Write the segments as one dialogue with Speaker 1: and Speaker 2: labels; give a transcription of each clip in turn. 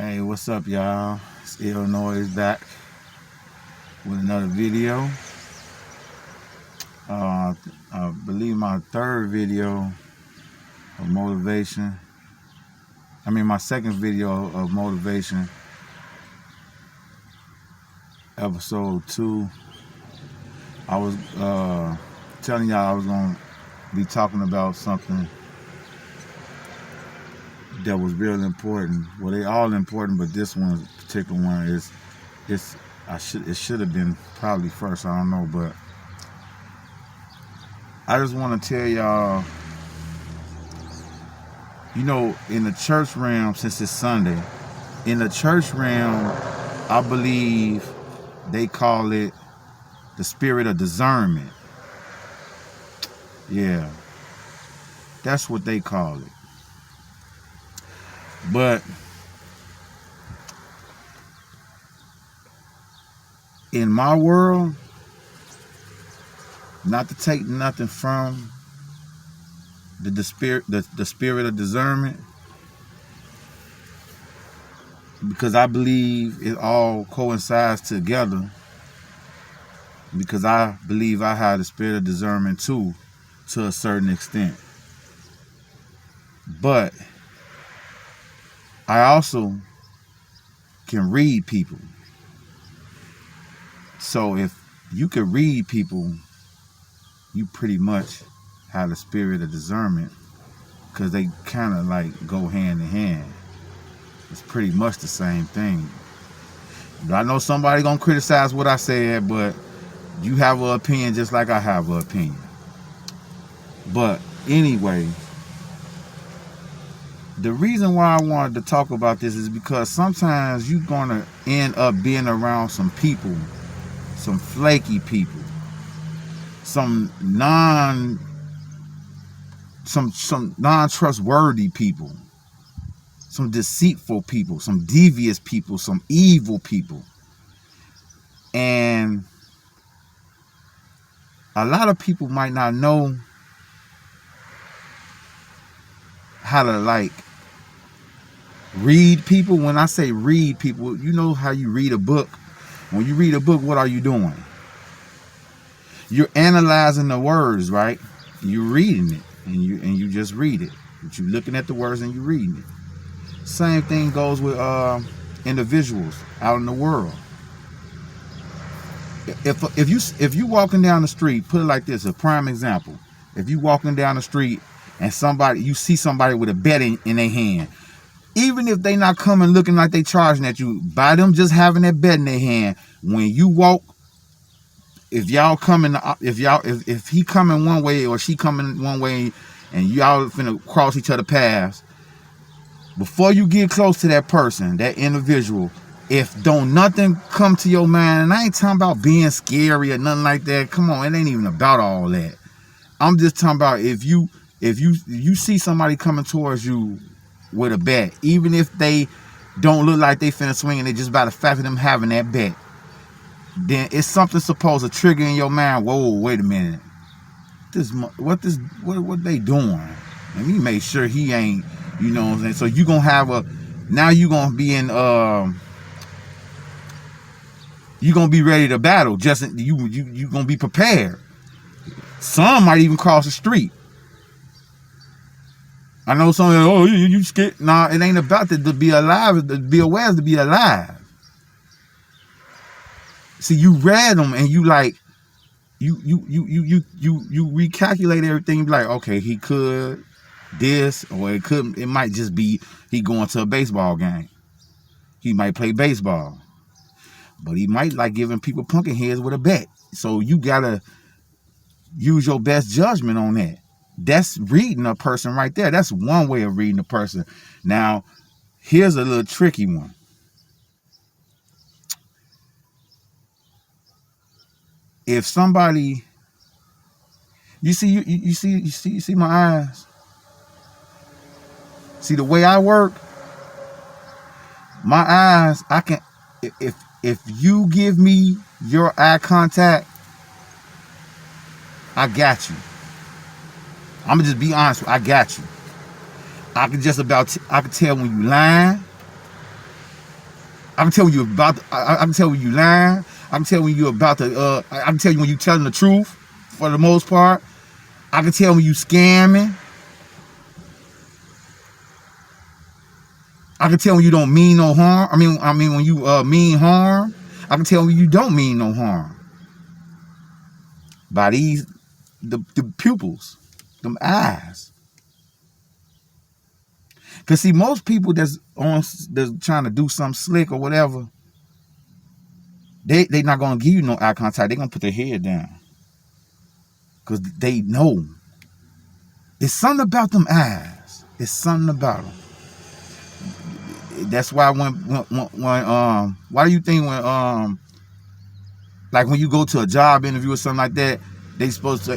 Speaker 1: Hey, what's up, y'all? Still Noise back with another video. I believe my third video of motivation. My second video of motivation, episode 2. I was telling y'all I was gonna be talking about something that was really important. Well, they all important, but this one, particular one, it should have been probably first. I don't know, but I just want to tell y'all, in the church realm, since it's Sunday, in the church realm, I believe they call it the spirit of discernment. Yeah, that's what they call it. But in my world, not to take nothing from the spirit of discernment, because I believe it all coincides together, because I believe I have the spirit of discernment too, to a certain extent. But I also can read people. So if you can read people, you pretty much have the spirit of discernment, because they kind of like go hand in hand. It's pretty much the same thing. I know somebody gonna criticize what I said, but you have an opinion just like I have an opinion. But anyway, the reason why I wanted to talk about this is because sometimes you're gonna end up being around some people, some flaky people, some non-trustworthy people, some deceitful people, some devious people, some evil people. And a lot of people might not know how to read people. When I say read people, you know how you read a book. When you read a book, what are you doing? You're analyzing the words, right? You're reading it, and you just read it. But you're looking at the words and you're reading it. Same thing goes with individuals out in the world. If you walking down the street, put it like this, a prime example. If you walking down the street and you see somebody with a bet in their hand, even if they not coming looking like they charging at you, by them just having that bet in their hand, when you walk, if he coming one way or she coming one way, and y'all finna cross each other paths, before you get close to that person, that individual, if don't nothing come to your mind, and I ain't talking about being scary or nothing like that. Come on, it ain't even about all that. I'm just talking about if you see somebody coming towards you with a bet, even if they don't look like they finna swing, and they just by the fact of them having that bet, then it's something supposed to trigger in your mind. Whoa, wait a minute. What they doing? Let me make sure he ain't, you know what I'm saying? So you gonna have now you gonna be in, you gonna be ready to battle. Just you gonna be prepared. Some might even cross the street. I know some, you scared. Nah, it ain't about to be alive. To be aware is to be alive. See, you read them and you like, you recalculate everything. You be like, okay, he could this, or it might just be he going to a baseball game. He might play baseball, but he might like giving people pumpkin heads with a bet. So you gotta use your best judgment on that. That's reading a person right there. That's one way of reading a person. Now, here's a little tricky one. If somebody, you see my eyes. See the way I work. My eyes, I can. If you give me your eye contact, I got you. I'm gonna just be honest with you, I got you. I can tell when you lying. I can tell when you about to, I can tell when you lying. I can tell when you about to I can tell you when you telling the truth for the most part. I can tell when you scamming. I can tell when you don't mean no harm. I mean when you mean harm. I can tell when you don't mean no harm. By the pupils, them eyes. Cause see, most people that's trying to do something slick or whatever, they not gonna give you no eye contact. They gonna put their head down. Cause they know. It's something about them eyes. It's something about them. That's why when why do you think when like when you go to a job interview or something like that, they supposed to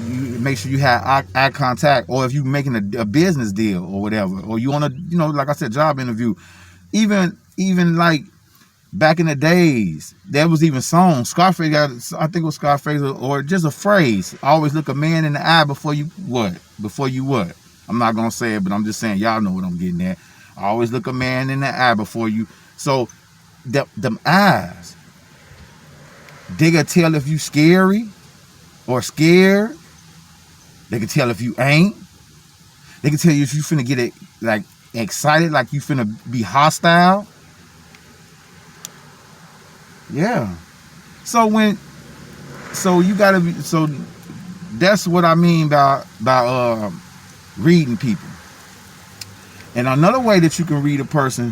Speaker 1: you make sure you have eye contact, or if you making a business deal or whatever, or you on a like I said, job interview. Even like back in the days, there was even songs. Scarface got, I think it was Scarface, or just a phrase. Always look a man in the eye before you what? Before you what? I'm not gonna say it, but I'm just saying y'all know what I'm getting at. Always look a man in the eye before you. So them eyes, they can tell if you scary or scared. They can tell if you ain't. They can tell you if you finna get it like excited, like you finna be hostile. Yeah. So you gotta be, so that's what I mean by reading people. And another way that you can read a person,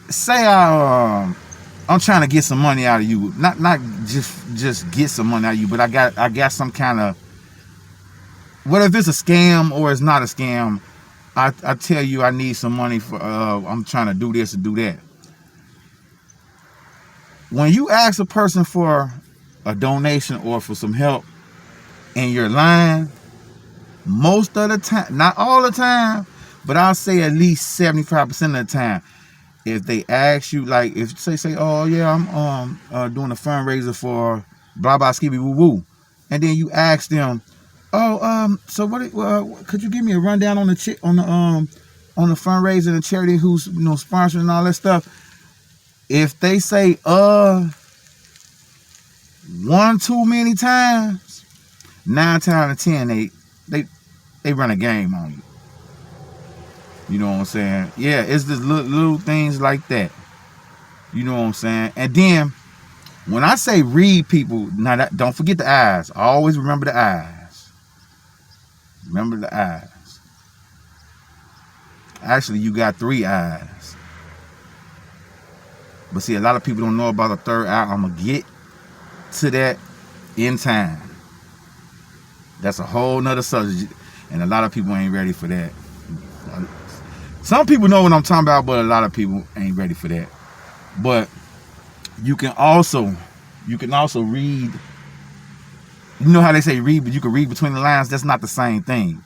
Speaker 1: say I'm trying to get some money out of you, not just get some money out of you, but I got some kind of, whether if it's a scam or it's not a scam, I tell you I need some money for I'm trying to do this and do that. When you ask a person for a donation or for some help and you're lying, most of the time, not all the time, but I'll say at least 75% of the time, if they ask you, like if say, oh yeah, I'm doing a fundraiser for blah blah skibby woo woo, and then you ask them, oh so what could you give me a rundown on the fundraiser and the charity who's sponsoring and all that stuff? If they say one too many times, 9 times out of 10 they run a game on you. You know what I'm saying? Yeah, it's just little things like that. You know what I'm saying? And then when I say read people, now don't forget the eyes. Always remember the eyes. Remember the eyes. Actually, you got 3 eyes. But see, a lot of people don't know about the 3rd eye. I'm going to get to that in time. That's a whole nother subject. And a lot of people ain't ready for that. Some people know what I'm talking about, but a lot of people ain't ready for that. But you can also read. You know how they say read, but you can read between the lines. That's not the same thing.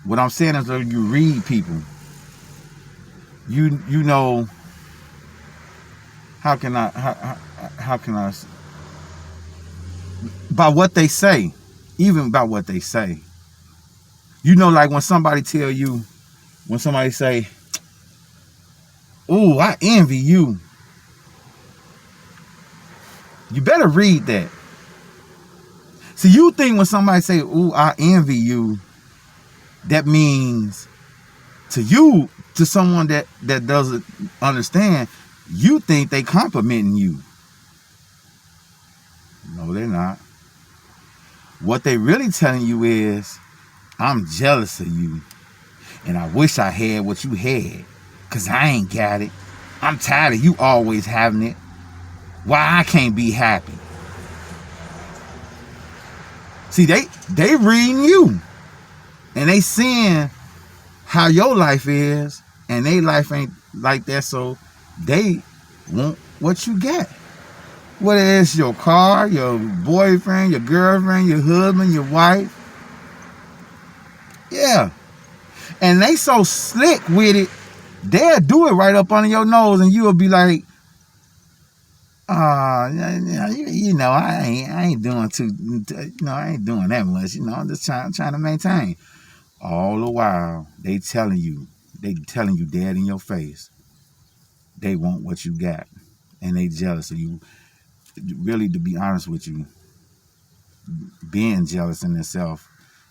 Speaker 1: What I'm saying is that you read people. You know. How can I? By what they say, even by what they say. You know, like when somebody tell you, when somebody say, "Ooh, I envy you." You better read that. See, you think when somebody say, "Ooh, I envy you," that means to you, to someone that doesn't understand, you think they complimenting you. No, they're not. What they really telling you is, I'm jealous of you, and I wish I had what you had, because I ain't got it. I'm tired of you always having it. Why I can't be happy? See, they reading you, and they seeing how your life is, and their life ain't like that, so they want what you got. Whether it's your car, your boyfriend, your girlfriend, your husband, your wife. Yeah. And they so slick with it, they'll do it right up under your nose, and you'll be like, I ain't doing I ain't doing that much, I'm just trying to maintain. All the while, they telling you dead in your face, they want what you got. And they jealous of you. Really, to be honest with you, being jealous in itself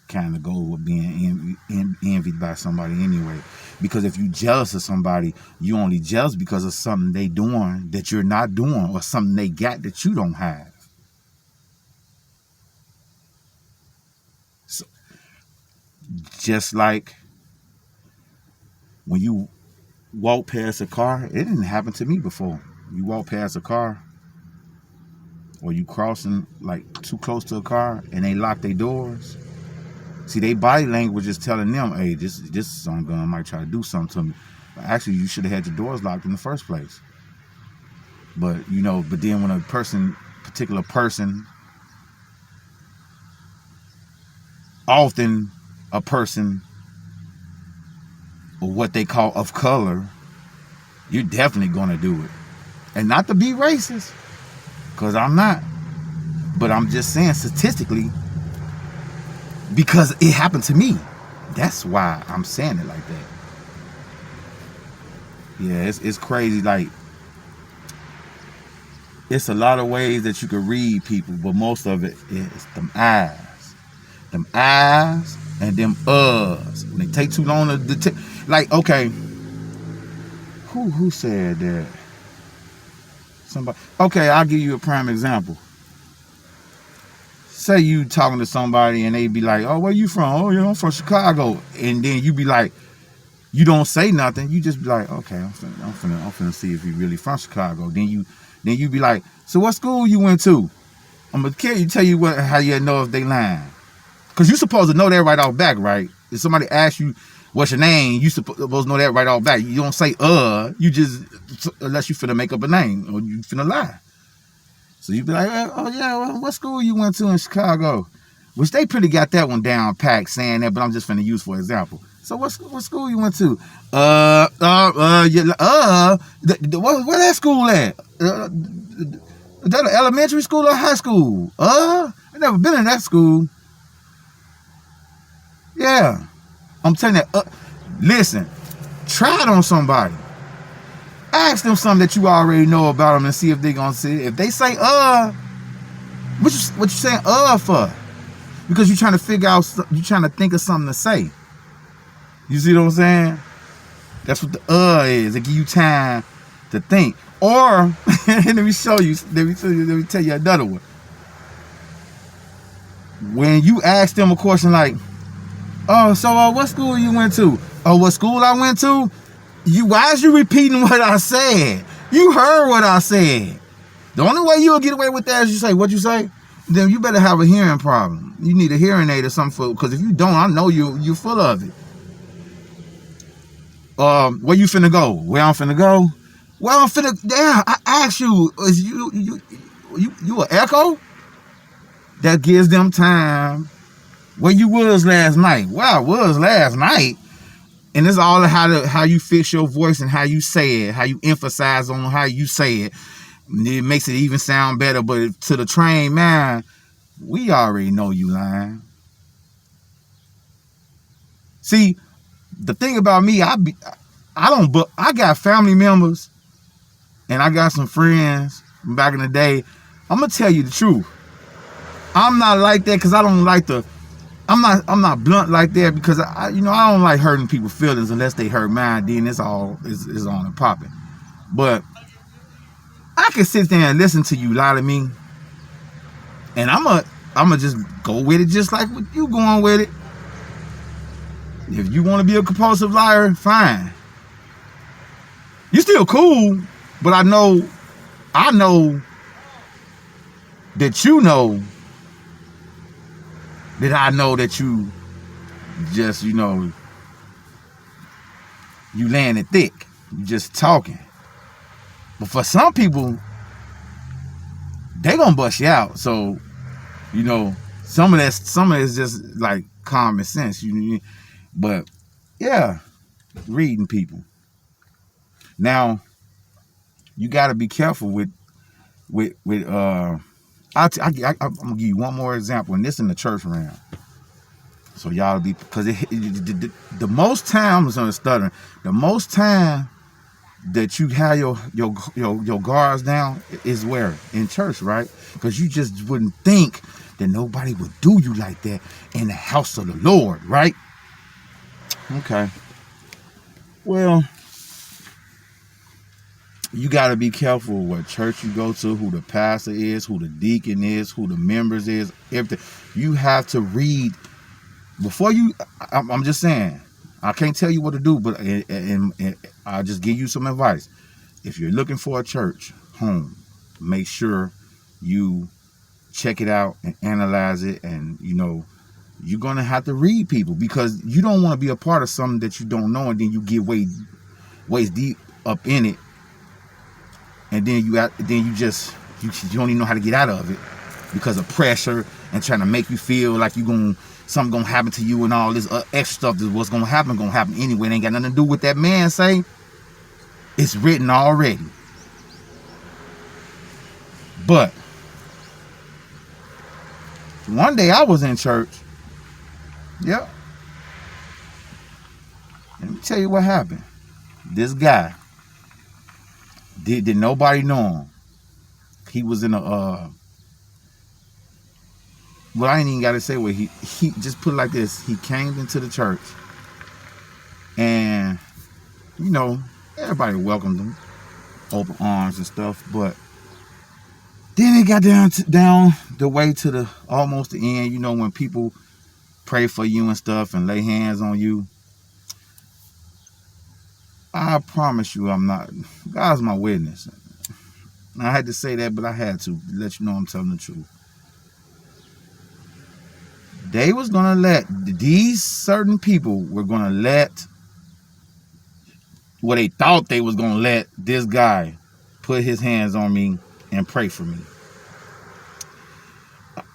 Speaker 1: kind of goes with being envied by somebody anyway. Because if you jealous of somebody, you only jealous because of something they doing that you're not doing, or something they got that you don't have. So, just like when you walk past a car, it didn't happen to me before. You walk past a car, or you crossing like too close to a car, and they lock their doors. See, their body language is telling them, hey, this son gun might try to do something to me. But actually, you should have had your doors locked in the first place. But, but then when particular person, often a person or what they call of color, you're definitely going to do it. And not to be racist, because I'm not. But I'm just saying statistically, because it happened to me. That's why I'm saying it like that. Yeah, it's crazy. Like, it's a lot of ways that you can read people, but most of it is them eyes. Them eyes and them uhs. When they take too long to detect. Like, okay, who said that? Somebody. Okay, I'll give you a prime example. Say you talking to somebody and they be like, oh, where you from? Oh, I'm from Chicago. And then you be like, you don't say nothing. You just be like, okay, I'm finna see if you really from Chicago. Then you be like, so what school you went to? I'm gonna tell you how you know if they lying. Cause you supposed to know that right off back, right? If somebody asks you what's your name, you supposed to know that right off back. You don't say you just, unless you finna make up a name or you finna lie. So you be like, oh yeah, well, what school you went to in Chicago? Which they pretty got that one down packed saying that, but I'm just finna use for example. So what school you went to? Where that school at? Is that an elementary school or high school? I never been in that school. Yeah. I'm telling you, listen, try it on somebody. Ask them something that you already know about them and see if they gonna say it. If they say what you saying for? Because you're trying to figure out, you're trying to think of something to say. You see what I'm saying? That's what the is. It give you time to think. Or let me show you. Let me tell you another one. When you ask them a question like, oh, so what school you went to? Oh, what school I went to? Why is you repeating what I said? You heard what I said. The only way you'll get away with that is you say, what'd you say? Then you better have a hearing problem. You need a hearing aid or something, because if you don't, I know you're full of it. Where you finna go? Where I'm finna go? Well, I'm finna. Yeah, I asked you. Is you an echo? That gives them time. Where you was last night? Well, I was last night. And it's all how you fix your voice and how you say it, how you emphasize on how you say it. It makes it even sound better. But to the trained man, we already know you lying. See, the thing about me, I got family members and I got some friends from back in the day. I'm gonna tell you the truth. I'm not like that because I don't like I'm not blunt like that because I don't like hurting people's feelings unless they hurt mine. Then it's all is on and popping. But I can sit there and listen to you lie to me, and I'm a just go with it just like what you going with it. If you want to be a compulsive liar, fine. You still cool, but I know that you know that I know that you just, you laying it thick. You just talking. But for some people, they gonna bust you out. So, some of it's just like common sense. But yeah, reading people. Now, you gotta be careful with I'm gonna give you one more example, and this in the church realm. So y'all be, because the most times on the stuttering, the most time that you have your guards down is where? In church, right? Because you just wouldn't think that nobody would do you like that in the house of the Lord, right? Okay. Well, you got to be careful what church you go to, who the pastor is, who the deacon is, who the members is, everything. You have to read before you. I'm just saying, I can't tell you what to do, but and I'll just give you some advice. If you're looking for a church home, make sure you check it out and analyze it, and you're gonna have to read people, because you don't want to be a part of something that you don't know, and then you get waist deep up in it, and then you don't even know how to get out of it because of pressure and trying to make you feel like something gonna happen to you and all this extra stuff. That what's gonna happen anyway. It ain't got nothing to do with that man say. It's written already. But one day I was in church. Yep. Let me tell you what happened. This guy, did nobody know him? He was in a well, I ain't even got to say what he just put it like this. He came into the church, and everybody welcomed him, open arms and stuff. But then it got down the way to the almost the end. When people pray for you and stuff and lay hands on you. I promise you, I'm not. God's my witness. I had to say that, but I had to let you know I'm telling the truth. They was gonna let these certain people were gonna let what they thought they was gonna let this guy put his hands on me and pray for me.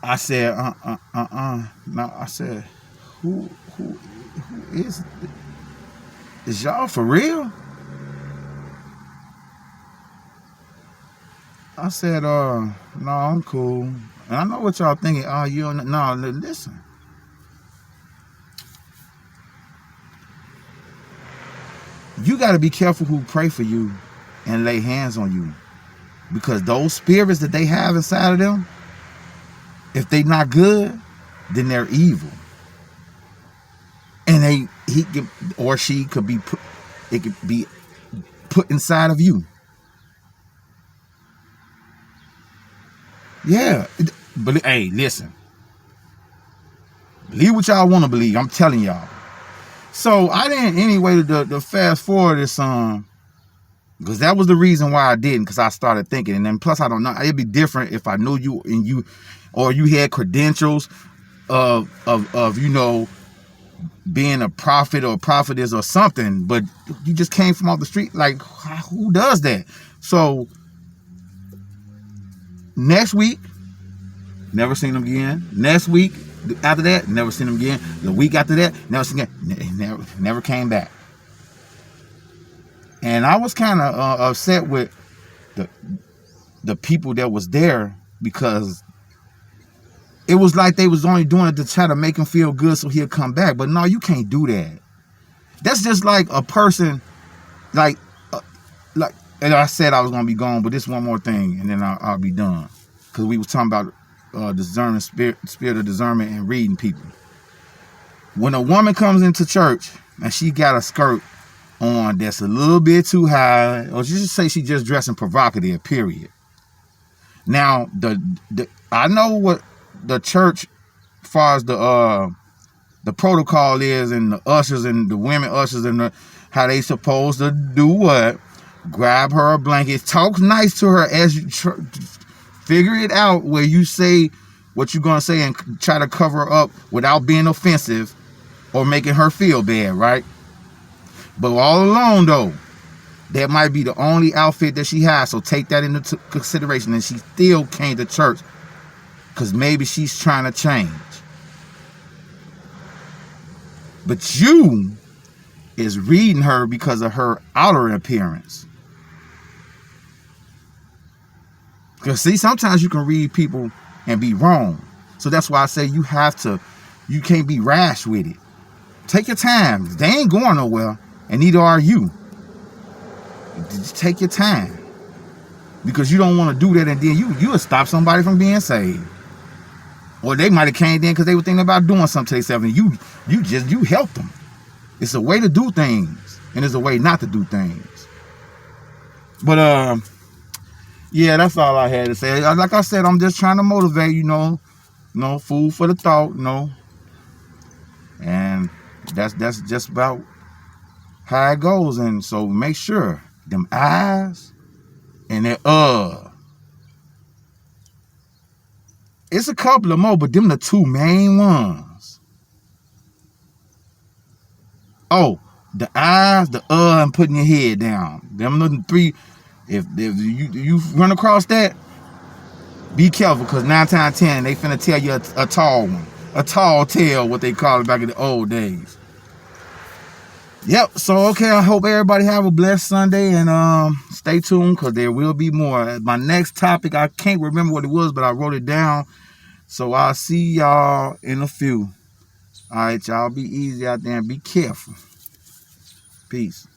Speaker 1: I said, No, I said, who is y'all for real? I said, no, I'm cool. And I know what y'all thinking. No, listen. You got to be careful who pray for you and lay hands on you, because those spirits that they have inside of them, if they not good, then they're evil. And he could, or she could be put, it could be put inside of you. Yeah, but hey, listen. Believe what y'all want to believe. I'm telling y'all. So I didn't anyway to fast forward this because that was the reason why I didn't, because I started thinking, and then plus I don't know, it'd be different if I knew you and you, or you had credentials of being a prophet or prophetess or something, but you just came from off the street. Like, who does that? So next week, never seen him again. Next week after that, never seen him again. The week after that, never seen him again. Never came back. And I was kind of upset with the people that was there, because it was like they was only doing it to try to make him feel good so he'll come back. But no, you can't do that. That's just like a person, like, and I said I was going to be gone, but this one more thing, and then I'll be done. Because we was talking about discernment, spirit of discernment and reading people. When a woman comes into church and she got a skirt on that's a little bit too high, or just say she just dressing provocative, period. Now, I know what the church, as far as the protocol is, and the ushers and the women ushers and how they supposed to do what? Grab her a blanket, talk nice to her as you figure it out where you say what you're going to say and try to cover her up without being offensive or making her feel bad, right? But all along, though, that might be the only outfit that she has, so take that into consideration. And she still came to church because maybe she's trying to change. But you is reading her because of her outer appearance. Because see, sometimes you can read people and be wrong. So that's why I say you have to You can't be rash with it. Take your time. They ain't going nowhere, and neither are you. Just take your time, because you don't want to do that, and then you'll stop somebody from being saved. Or they might have came in because they were thinking about doing something to themselves, and you help them. It's a way to do things, and it's a way not to do things. But yeah, that's all I had to say. Like I said, I'm just trying to motivate, food for the thought, and that's just about how it goes. And so make sure them eyes and that it's a couple of more, but them the two main ones. Oh, the eyes, the and putting your head down. Them the three. If you run across that, be careful, because 9 times 10 they finna tell you a tall one, a tall tale, what they call it back in the old days. Yep. So okay, I hope everybody have a blessed Sunday, and stay tuned, because there will be more. My next topic, I can't remember what it was, but I wrote it down. So I'll see y'all in a few. All right, y'all, be easy out there and be careful. Peace.